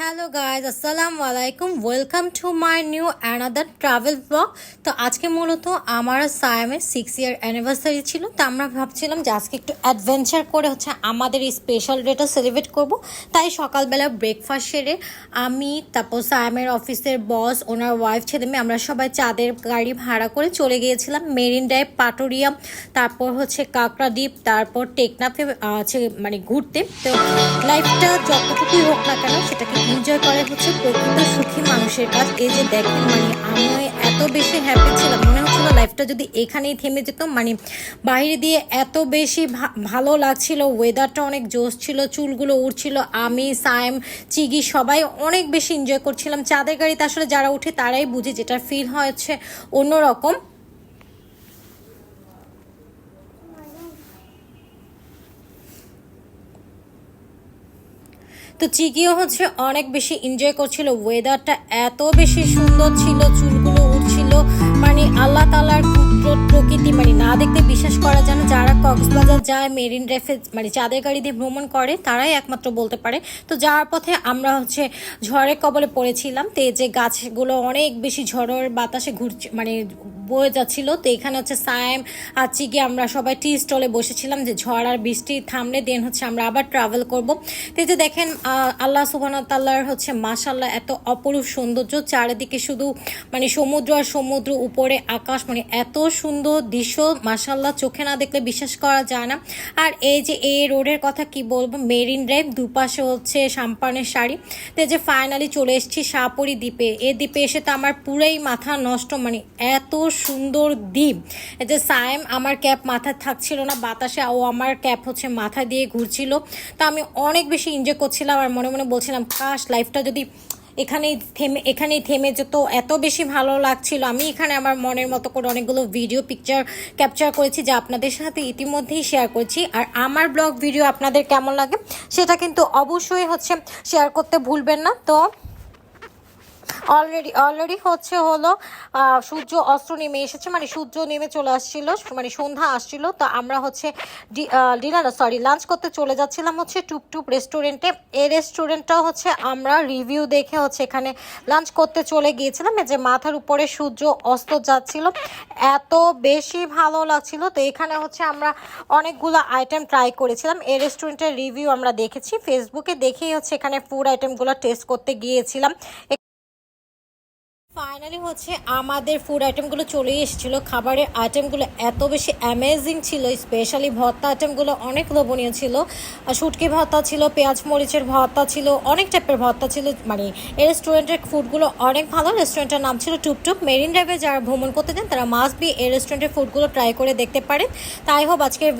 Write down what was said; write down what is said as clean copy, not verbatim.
Hello guys, আসসালামু আলাইকুম। Welcome to my new another travel blog. তো আজকে মূলত আমার সায়ামের 6 ইয়ার অ্যানিভার্সারি ছিল। তো আমরা ভাবছিলাম যে আজকে একটু অ্যাডভেঞ্চার করে আমাদের এই স্পেশাল ডেটা সেলিব্রেট করব। তাই সকালবেলা ব্রেকফাস্ট সেরে আমি, তারপর সায়ামের অফিসের বস, ওনার ওয়াইফ, ছেলেমেয়ে, আমরা সবাই চাঁদের গাড়ি ভাড়া করে চলে গিয়েছিলাম মেরিন ড্রাইভ, পাটুরিয়া, তারপর কাঁকড়া দ্বীপ, তারপর টেকনাফে ঘুরতে। তো লাইফটা যতটুকুই হোক না কেন সেটাকে এনজয় করে প্রকৃত সুখী মানুষের কাজ। এই যে দেখেন, আমি এত বেশি হ্যাপি ছিলাম, মনে হচ্ছিল লাইফটা যদি এখানেই থেমে যেত। বাইরে দিয়ে এত বেশি ভালো লাগছিল, ওয়েদারটা অনেক জোশ ছিল, চুলগুলো উঠছিল। আমি, সায়েম, চিগি সবাই অনেক বেশি এনজয় করছিলাম। চাঁদের গাড়িতে আসলে যারা উঠে তারাই বুঝে যেটা ফিল হয় অন্যরকম। তো চিকিও অনেক বেশি এনজয় করছিল, ওয়েদারটা এত বেশি সুন্দর ছিল, চুলগুলো উঠছিল। আল্লাহ তাআলার কুদরত, প্রকৃতি না দেখতে বিশ্বাস করা যায় না। যারা কক্সবাজার যায়, মেরিন ড্রাইভে চাঁদের গাড়ি দিয়ে ভ্রমণ করে, তারাই একমাত্র বলতে পারে। তো যাওয়ার পথে আমরা ঝড়ের কবলে পড়েছিলাম। তো এই যে গাছগুলো অনেক বেশি ঝড়ের বাতাসে ঘুরছে, বয়ে যাচ্ছিল। তো এখানে সায়েম আর চিকি আমরা সবাই টি স্টলে বসেছিলাম যে ঝড় আর বৃষ্টি থামলে দেন আমরা আবার ট্রাভেল করব। তো এই যে দেখেন, আল্লাহ সুবহানাহু ওয়া তাআলার মাশাআল্লাহ এত অপরূপ সৌন্দর্য, চারিদিকে শুধু সমুদ্র আর সমুদ্র, উপরে আকাশ, এত সুন্দর দৃশ্য, মাশাআল্লাহ চোখে না দেখলে বিশ্বাস করা যায় না। আর এই যে এই রোডের কথা কি বলবো, মেরিন ড্রাইভ, দুপাশে সাম্পানের শাড়ি। তো যে ফাইনালি চলে এসেছি শাহপরী দ্বীপে। এই দ্বীপে এসে তো আমার পুরাই মাথা নষ্ট, এত সুন্দর দ্বীপ। এই যে সায়েম, আমার ক্যাপ মাথায় থাকছিল না, বাতাসে ও আমার ক্যাপ মাথা দিয়ে ঘুরছিল। তো আমি অনেক বেশি এনজয় করছিলাম আর মনে মনে বলছিলাম, কাশ লাইফটা যদি এখানেই থেমে যেত, এত বেশি ভালো লাগছিল। আমি এখানে আমার মনের মতো করে অনেকগুলো ভিডিও পিকচার ক্যাপচার করেছি, যা আপনাদের সাথে ইতিমধ্যেই শেয়ার করেছি। আর আমার ব্লগ ভিডিও আপনাদের কেমন লাগে সেটা কিন্তু অবশ্যই শেয়ার করতে ভুলবেন না। তো অলরেডি হলো সূর্য অস্ত নেমে এসেছে, সূর্য নেমে চলে আসছিল, সন্ধ্যা আসছিল। তো আমরা লাঞ্চ করতে চলে যাচ্ছিলাম টুপটুপ রেস্টুরেন্টে। এই রেস্টুরেন্টটাও আমরা রিভিউ দেখে এখানে লাঞ্চ করতে চলে গিয়েছিলাম। এই যে মাথার উপরে সূর্য অস্ত যাচ্ছিল, এত বেশি ভালো লাগছিল। তো এখানে আমরা অনেকগুলো আইটেম ট্রাই করেছিলাম। এই রেস্টুরেন্টের রিভিউ আমরা দেখেছি ফেসবুকে, দেখেই এখানে ফুড আইটেমগুলো টেস্ট করতে গিয়েছিলাম। ফাইনালি আমাদের ফুড আইটেমগুলো চলে এসেছিল। খাবারের আইটেমগুলো এত বেশি অ্যামেজিং ছিল, স্পেশালি ভর্তা আইটেমগুলো অনেক লোভনীয় ছিল। শুটকি ভর্তা ছিল, পেঁয়াজ মরিচের ভর্তা ছিল, অনেক টাইপের ভর্তা ছিল। এই রেস্টুরেন্টের ফুডগুলো অনেক ভালো। রেস্টুরেন্টের নাম ছিল টুপটুপ। মেরিন ড্রাইভে যারা ভ্রমণ করতে চান তারা মাস্ট বি এই রেস্টুরেন্টের ফুডগুলো ট্রাই করে দেখতে পারেন। তাই হোক আজকের